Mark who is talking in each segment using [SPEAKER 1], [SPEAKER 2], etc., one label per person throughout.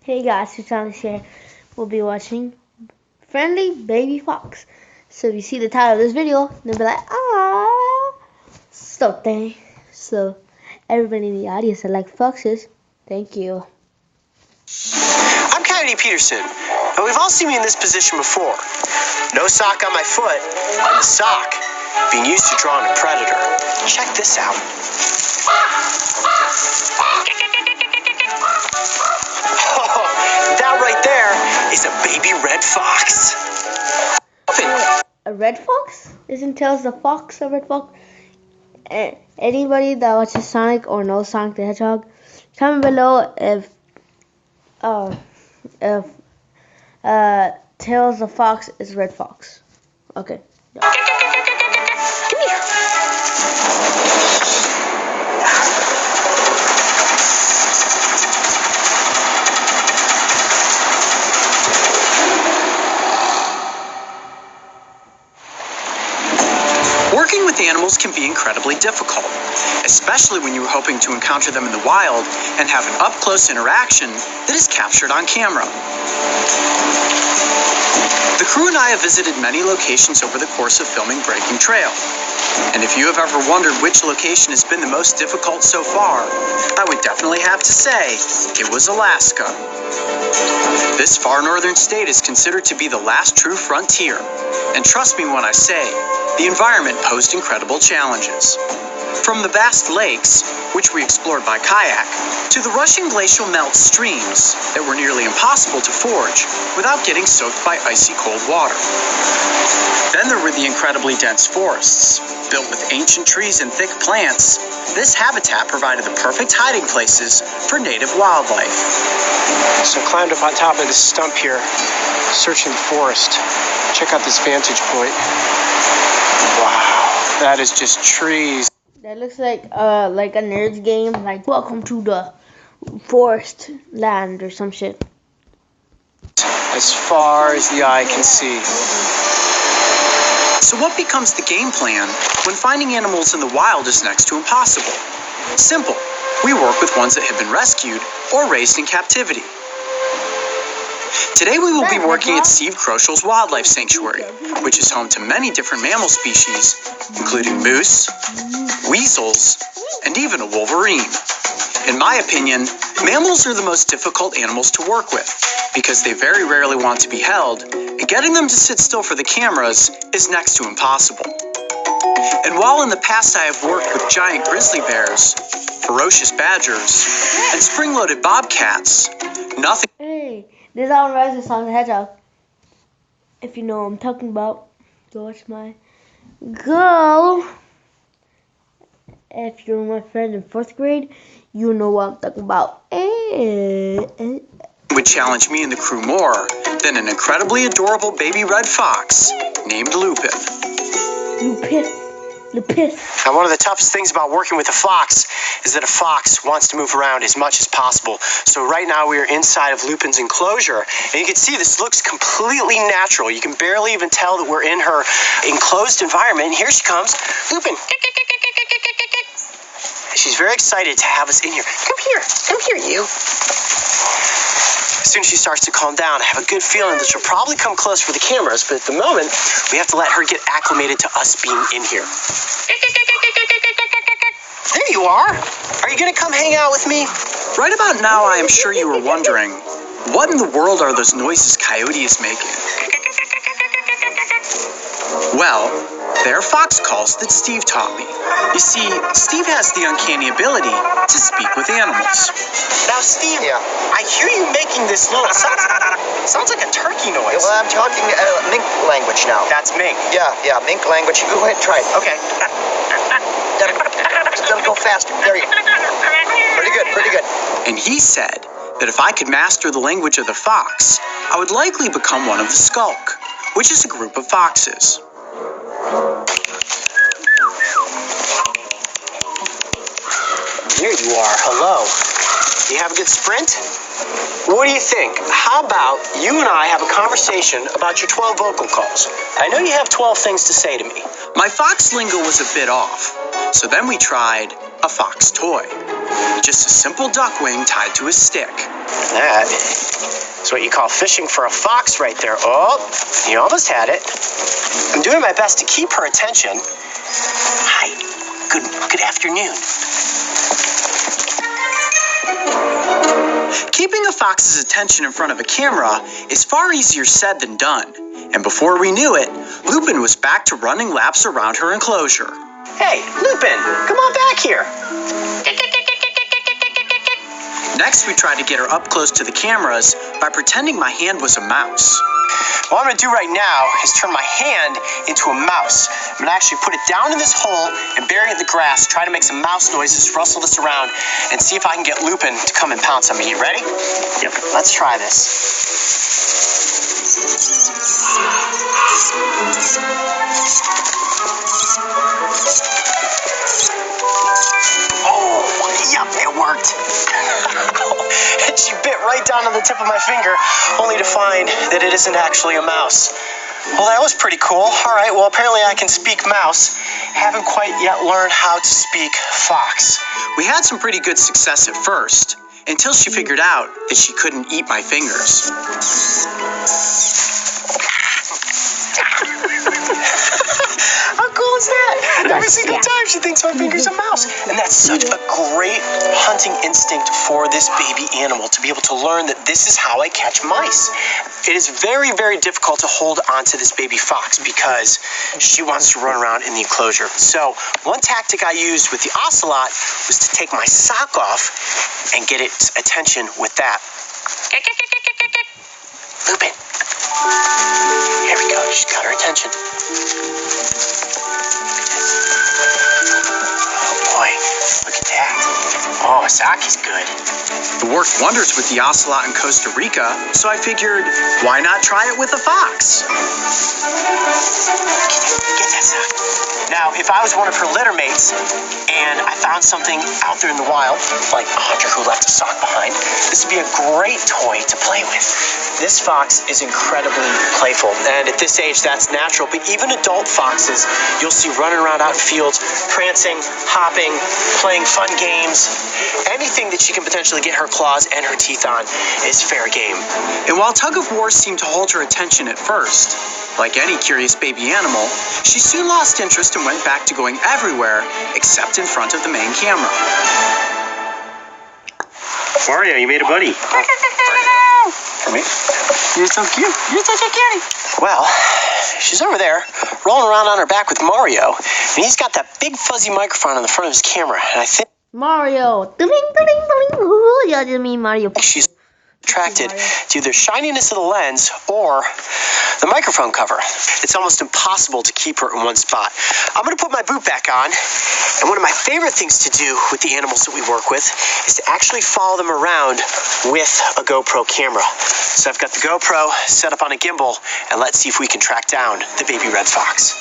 [SPEAKER 1] Hey guys, it's Alex here. We'll be watching Friendly Baby Fox. So if you see the title of this video, they'll be like, ah, something. So everybody in the audience that like foxes, thank you.
[SPEAKER 2] I'm Coyote Peterson, and we've all seen me in this position before. No sock on my foot, and the sock being used to draw on a predator. Check this out. That right there is a baby red fox.
[SPEAKER 1] A red fox? Isn't Tails the fox a red fox? Anybody that watches Sonic or knows Sonic the Hedgehog, comment below if Tails the fox is red fox. Okay. Come here.
[SPEAKER 2] Working with animals can be incredibly difficult, especially when you're hoping to encounter them in the wild and have an up-close interaction that is captured on camera. The crew and I have visited many locations over the course of filming Breaking Trail. And if you have ever wondered which location has been the most difficult so far, I would definitely have to say it was Alaska. This far northern state is considered to be the last true frontier. And trust me when I say, the environment posed incredible challenges. From the vast lakes, which we explored by kayak, to the rushing glacial melt streams that were nearly impossible to forge without getting soaked by icy cold water. Then there were the incredibly dense forests. Built with ancient trees and thick plants, this habitat provided the perfect hiding places for native wildlife. So I climbed up on top of this stump here, searching the forest. Check out this vantage point. Wow, that is just trees.
[SPEAKER 1] That looks like a nerd's game, like welcome to the forest land or some shit.
[SPEAKER 2] As far as the eye can see. So what becomes the game plan when finding animals in the wild is next to impossible? Simple. We work with ones that have been rescued or raised in captivity. Today we will be working at Steve Krochel's Wildlife Sanctuary, which is home to many different mammal species, including moose, weasels, and even a wolverine. In my opinion, mammals are the most difficult animals to work with because they very rarely want to be held, and getting them to sit still for the cameras is next to impossible. And while in the past I have worked with giant grizzly bears, ferocious badgers, and spring-loaded bobcats, nothing...
[SPEAKER 1] Hey, this is Alan Rice with Sonic the Hedgehog. If you know what I'm talking about, go watch my girl. If you're my friend in 4th grade, you know what I'm talking about.
[SPEAKER 2] Would challenge me and the crew more than an incredibly adorable baby red fox named Lupith.
[SPEAKER 1] Lupith.
[SPEAKER 2] Now, one of the toughest things about working with a fox is that a fox wants to move around as much as possible. So right now we are inside of Lupin's enclosure, and you can see this looks completely natural. You can barely even tell that we're in her enclosed environment. And here she comes, Lupin. She's very excited to have us in here. Come here, you. As soon as she starts to calm down, I have a good feeling that she'll probably come close for the cameras, but at the moment, we have to let her get acclimated to us being in here. There you are. Are you going to come hang out with me? Right about now, I am sure you were wondering, what in the world are those noises Coyote is making? Well, they're fox calls that Steve taught me. You see, Steve has the uncanny ability to speak with animals. Now, Steve, I hear you making this little sounds like a turkey noise.
[SPEAKER 3] Well, I'm talking mink language now.
[SPEAKER 2] That's mink.
[SPEAKER 3] Yeah, mink language. Go ahead, try it.
[SPEAKER 2] Okay.
[SPEAKER 3] Gotta go faster. There you go. Pretty good.
[SPEAKER 2] And he said that if I could master the language of the fox, I would likely become one of the skulk, which is a group of foxes. Here you are. Hello. Do you have a good sprint? What do you think? How about you and I have a conversation about your 12 vocal calls? I know you have 12 things to say to me. My fox lingo was a bit off, so then we tried a fox toy. Just a simple duck wing tied to a stick. That
[SPEAKER 4] It's what you call fishing for a fox right there. Oh, you almost had it. I'm doing my best to keep her attention. Hi, good afternoon.
[SPEAKER 2] Keeping a fox's attention in front of a camera is far easier said than done. And before we knew it, Lupin was back to running laps around her enclosure.
[SPEAKER 4] Hey, Lupin, come on back here.
[SPEAKER 2] Next, we tried to get her up close to the cameras by pretending my hand was a mouse.
[SPEAKER 4] What I'm going to do right now is turn my hand into a mouse. I'm going to actually put it down in this hole and bury it in the grass, try to make some mouse noises, rustle this around, and see if I can get Lupin to come and pounce on me. You ready? Yep. Let's try this. Oh, yep, it worked. And she bit right down on the tip of my finger, only to find that it isn't actually a mouse. Well, that was pretty cool. All right, well, apparently I can speak mouse. Haven't quite yet learned how to speak fox.
[SPEAKER 2] We had some pretty good success at first, until she figured out that she couldn't eat my fingers.
[SPEAKER 4] How cool is that? Every single time she thinks my finger's a mouse. And that's such a great hunting instinct for this baby animal, to be able to learn that this is how I catch mice. It is very, very difficult to hold onto this baby fox because she wants to run around in the enclosure. So one tactic I used with the ocelot was to take my sock off and get its attention with that. Lupin. Here we go. She's got her attention. Oh boy, look at that. Oh, sock is good.
[SPEAKER 2] It worked wonders with the ocelot in Costa Rica, so I figured, why not try it with a fox?
[SPEAKER 4] Get that sock. Now, if I was one of her litter mates and I found something out there in the wild, like a hunter who left a sock behind, this would be a great toy to play with. This fox is incredibly playful, and at this age, that's natural. But even adult foxes, you'll see running around out in fields, prancing, hopping, playing fun games. Anything that she can potentially get her claws and her teeth on is fair game.
[SPEAKER 2] And while tug of war seemed to hold her attention at first, like any curious baby animal, she soon lost interest and went back to going everywhere except in front of the main camera.
[SPEAKER 4] Mario, you made a buddy. For me? You're so cute. You're such a cutie. Well, she's over there rolling around on her back with Mario, and he's got that big fuzzy microphone on the front of his camera, and I think
[SPEAKER 1] Mario. Ooh, yeah, I didn't mean Mario.
[SPEAKER 4] she's attracted to either shininess of the lens or the microphone cover. It's almost impossible to keep her in one spot. I'm going to put my boot back on, and one of my favorite things to do with the animals that we work with is to actually follow them around with a GoPro camera. So I've got the GoPro set up on a gimbal, and let's see if we can track down the baby red fox.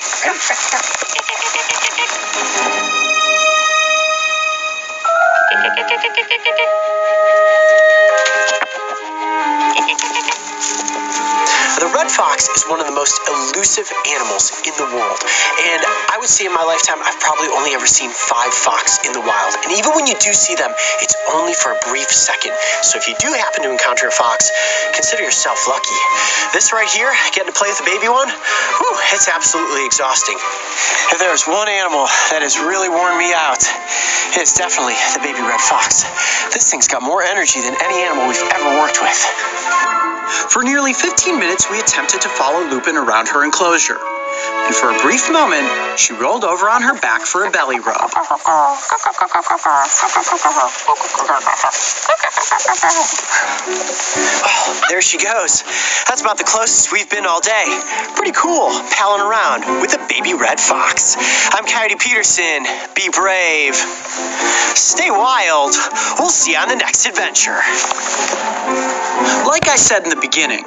[SPEAKER 4] The red fox is one of the most elusive animals in the world, and I would say in my lifetime I've probably only ever seen 5 fox in the wild, and even when you do see them, it's only for a brief second. So if you do happen to encounter a fox, consider yourself lucky. This right here, getting to play with the baby one, whew, it's absolutely exhausting. If there's one animal that has really worn me out, it's definitely the baby red fox. This thing's got more energy than any animal we've ever worked with.
[SPEAKER 2] For nearly 15 minutes, we attempted to follow Lupin around her enclosure. And for a brief moment, she rolled over on her back for a belly rub.
[SPEAKER 4] Oh, there she goes. That's about the closest we've been all day. Pretty cool, palling around with a baby red fox. I'm Coyote Peterson. Be brave. Stay wild. We'll see you on the next adventure.
[SPEAKER 2] Like I said in the beginning,